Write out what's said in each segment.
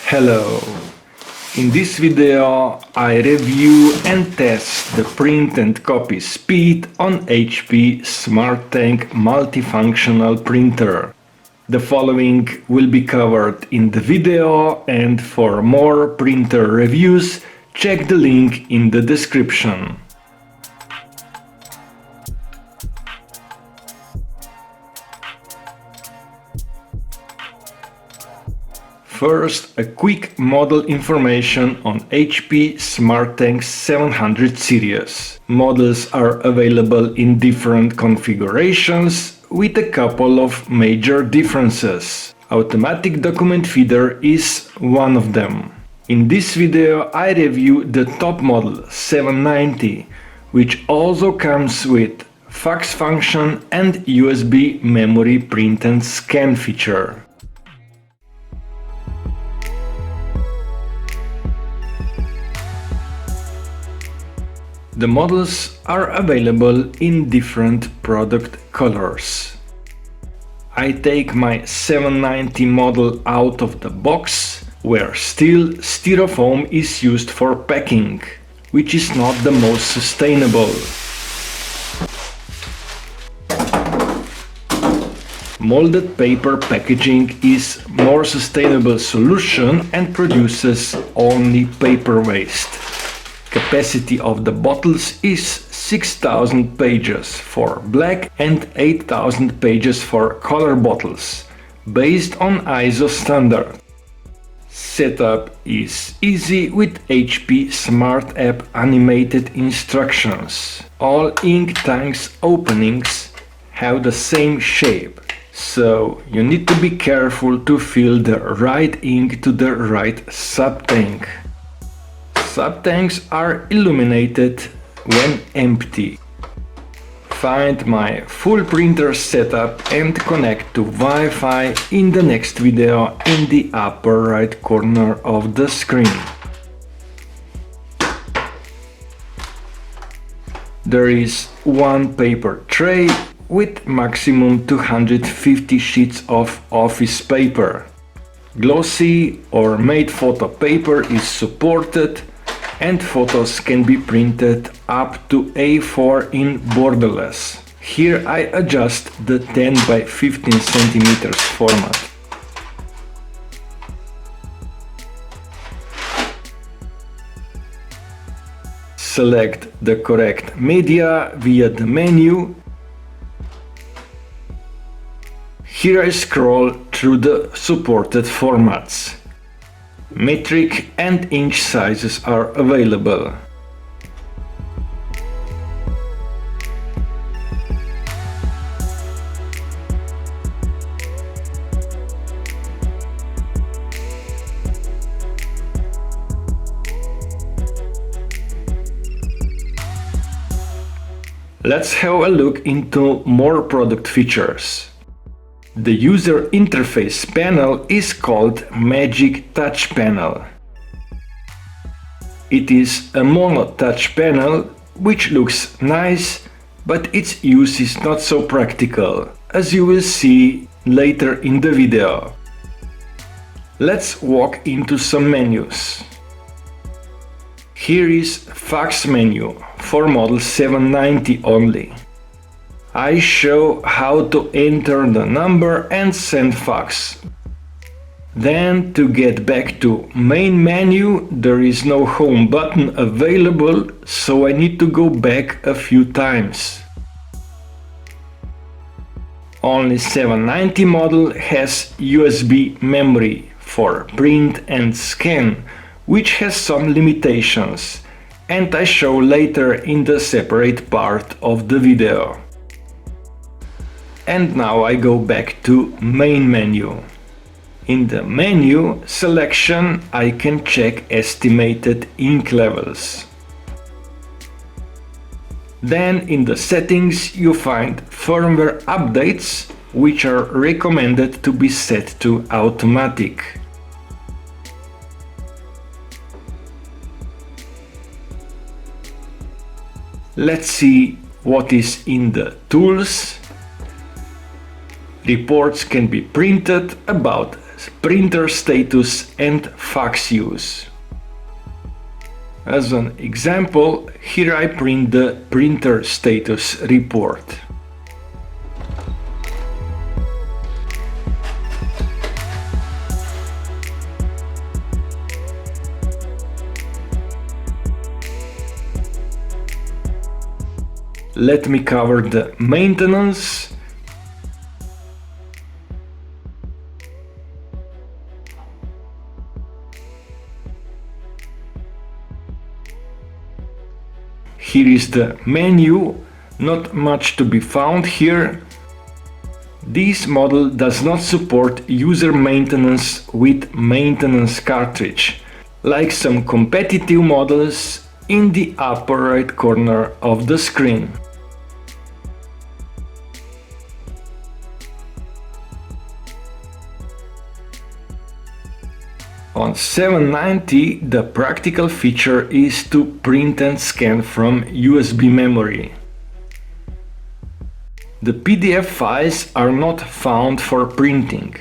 Hello! In this video I review and test the print and copy speed on HP SmartTank multifunctional printer. The following will be covered in the video, and for more printer reviews check the link in the description. First, a quick model information on HP SmartTank 700 series. Models are available in different configurations with a couple of major differences. Automatic document feeder is one of them. In this video I review the top model 790, which also comes with fax function and USB memory print and scan feature. The models are available in different product colors. I take my 790 model out of the box, where still styrofoam is used for packing, which is not the most sustainable. Molded paper packaging is more sustainable solution and produces only paper waste. Capacity of the bottles is 6000 pages for black and 8000 pages for color bottles, based on ISO standard. Setup is easy with HP Smart App animated instructions. All ink tanks openings have the same shape, so you need to be careful to fill the right ink to the right sub-tank. Sub-tanks are illuminated when empty. Find my full printer setup and connect to Wi-Fi in the next video in the upper right corner of the screen. There is one paper tray with maximum 250 sheets of office paper. Glossy or matte photo paper is supported, and photos can be printed up to A4 in borderless. Here I adjust the 10 by 15 cm format. Select the correct media via the menu. Here I scroll through the supported formats. Metric and inch sizes are available. Let's have a look into more product features. The user interface panel is called Magic Touch Panel. It is a mono touch panel which looks nice, but its use is not so practical, as you will see later in the video. Let's walk into some menus. Here is Fax Menu for model 790 only. I show how to enter the number and send fax. Then, to get back to main menu, there is no home button available, so I need to go back a few times. Only 790 model has USB memory for print and scan, which has some limitations, and I show later in the separate part of the video. And now I go back to main menu. In the menu selection I can check estimated ink levels. Then in the settings you find firmware updates, which are recommended to be set to automatic. Let's see what is in the tools. Reports can be printed about printer status and fax use. As an example, here I print the printer status report. Let me cover the maintenance. Here is the menu, not much to be found here. This model does not support user maintenance with maintenance cartridge, like some competitive models in the upper right corner of the screen. On 790, the practical feature is to print and scan from USB memory. The PDF files are not found for printing,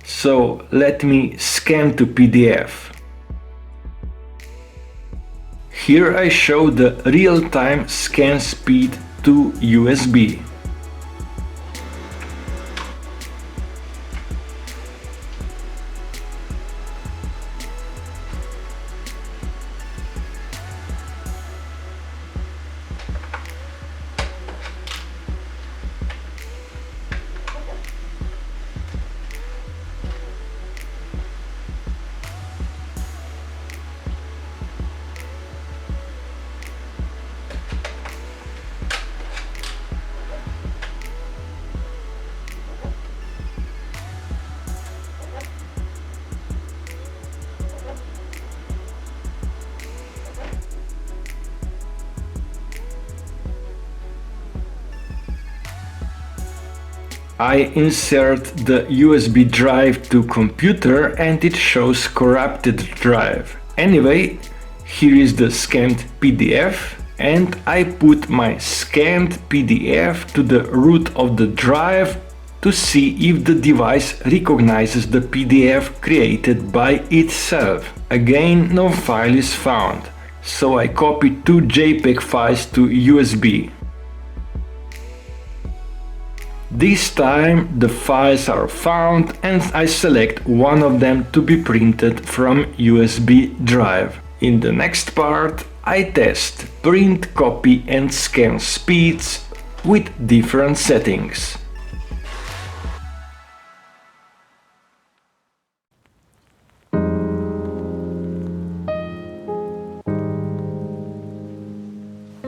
so let me scan to PDF. Here I show the real-time scan speed to USB. I insert the USB drive to computer and it shows corrupted drive. Anyway, here is the scanned PDF and I put my scanned PDF to the root of the drive to see if the device recognizes the PDF created by itself. Again, no file is found, so I copy two JPEG files to USB. This time the files are found and I select one of them to be printed from USB drive. In the next part I test print, copy and scan speeds with different settings.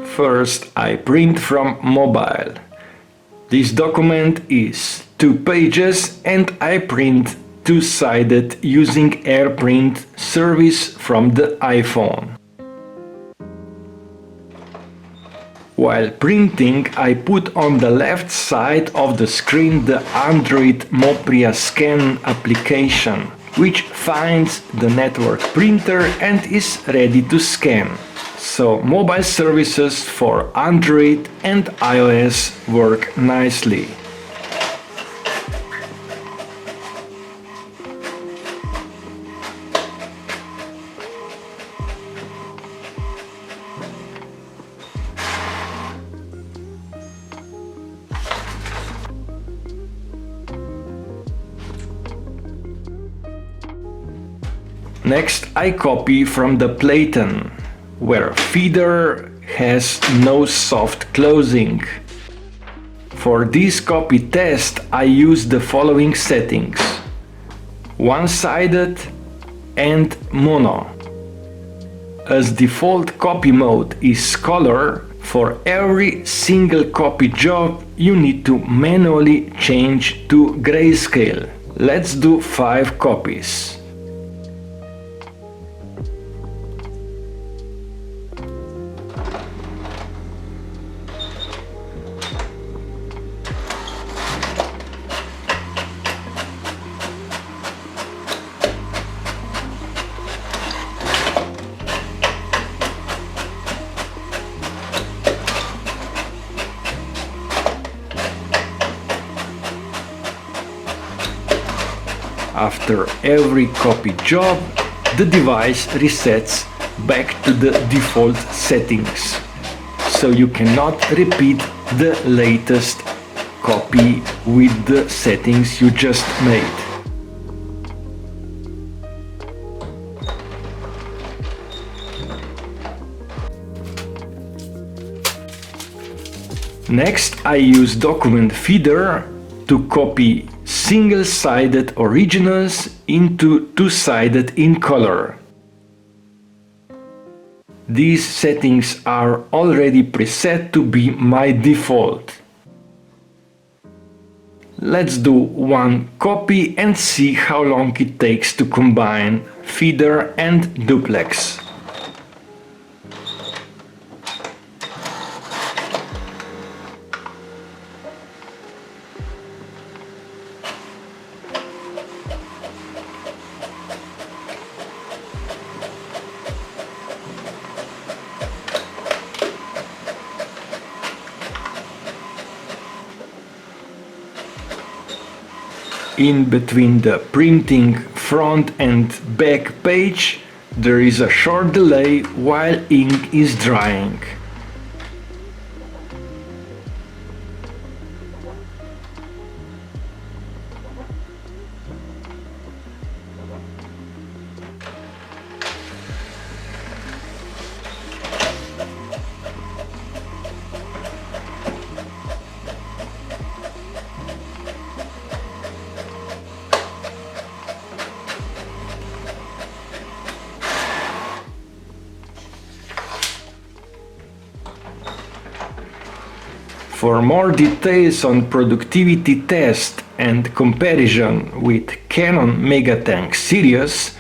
First I print from mobile. This document is 2 pages and I print two-sided using Airprint service from the iPhone. While printing, I put on the left side of the screen the Android Mopria scan application, which finds the network printer and is ready to scan. So mobile services for Android and iOS work nicely. Next, I copy from the platen, where feeder has no soft closing. For this copy test, I use the following settings: one-sided and mono. As default copy mode is color, for every single copy job you need to manually change to grayscale. Let's do 5 copies. After every copy job, the device resets back to the default settings, so you cannot repeat the latest copy with the settings you just made. Next, I use Document Feeder to copy single-sided originals into two-sided in color. These settings are already preset to be my default. Let's do one copy and see how long it takes to combine feeder and duplex. In between the printing front and back page, there is a short delay while ink is drying. For more details on productivity test and comparison with Canon Megatank series,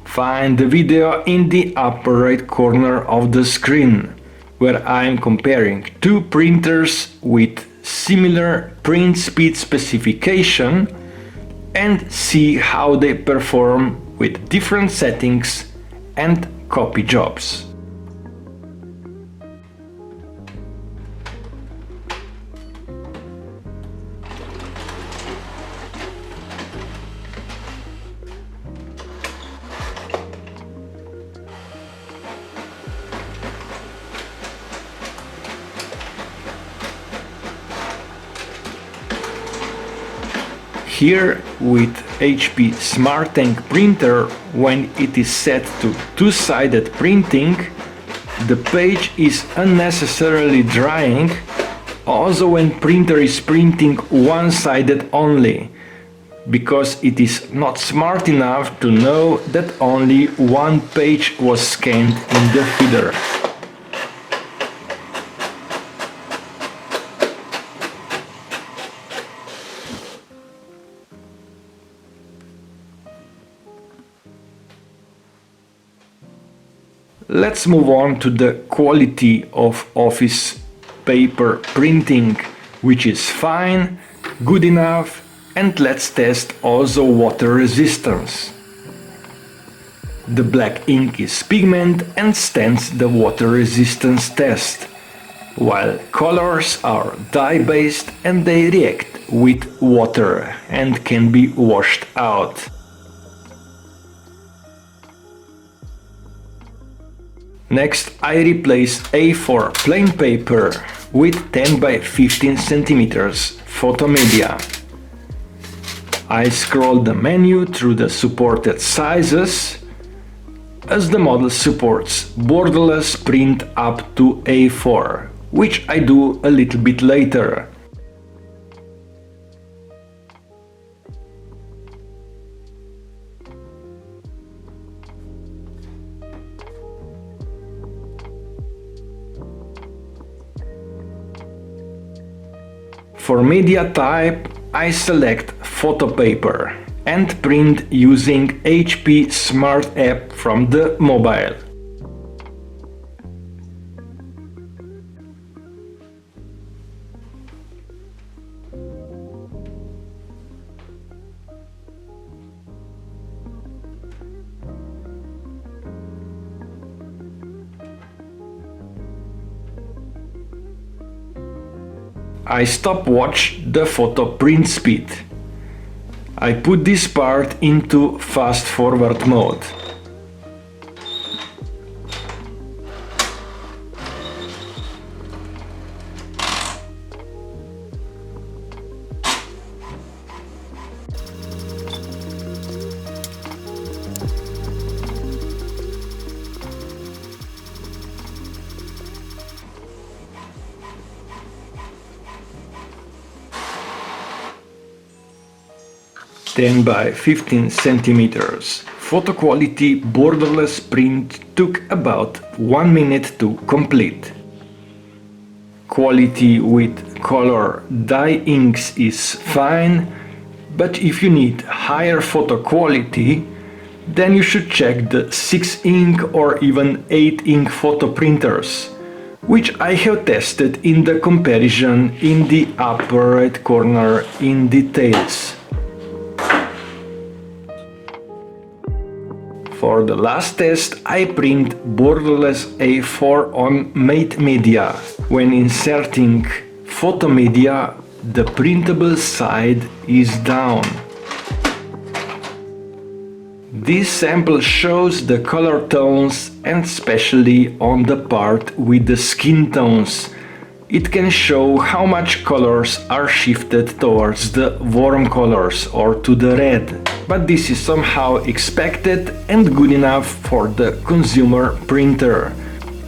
find the video in the upper right corner of the screen, where I am comparing two printers with similar print speed specification and see how they perform with different settings and copy jobs. Here with HP SmartTank printer, when it is set to two-sided printing, the page is unnecessarily drying, also when printer is printing one-sided only, because it is not smart enough to know that only one page was scanned in the feeder. Let's move on to the quality of office paper printing, which is fine, good enough, and let's test also water resistance. The black ink is pigment and stands the water resistance test, while colors are dye-based and they react with water and can be washed out. Next, I replace A4 plain paper with 10 by 15 centimeters photomedia. I scroll the menu through the supported sizes, as the model supports borderless print up to A4, which I do a little bit later. For media type, I select photo paper and print using HP Smart app from the mobile. I stopwatch the photo print speed. I put this part into fast forward mode. Ten by 15 centimeters. Photo quality borderless print took about 1 minute to complete. Quality with color dye inks is fine, but if you need higher photo quality, then you should check the 6 ink or even 8 ink photo printers, which I have tested in the comparison in the upper right corner in details. For the last test, I print borderless A4 on matte media. When inserting photo media, the printable side is down. This sample shows the color tones, and especially on the part with the skin tones. It can show how much colors are shifted towards the warm colors or to the red. But this is somehow expected and good enough for the consumer printer,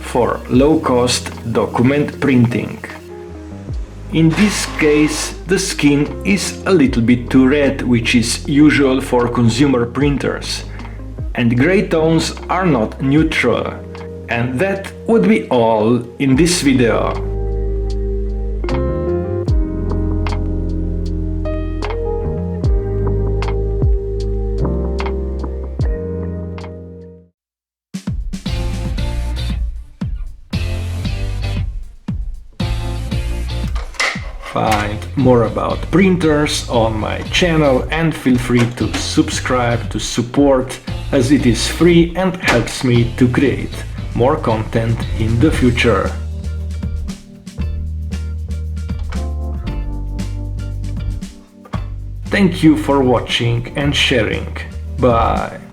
for low-cost document printing. In this case, the skin is a little bit too red, which is usual for consumer printers, and gray tones are not neutral. And that would be all in this video. Find more about printers on my channel and feel free to subscribe to support, as it is free and helps me to create more content in the future. Thank you for watching and sharing. Bye.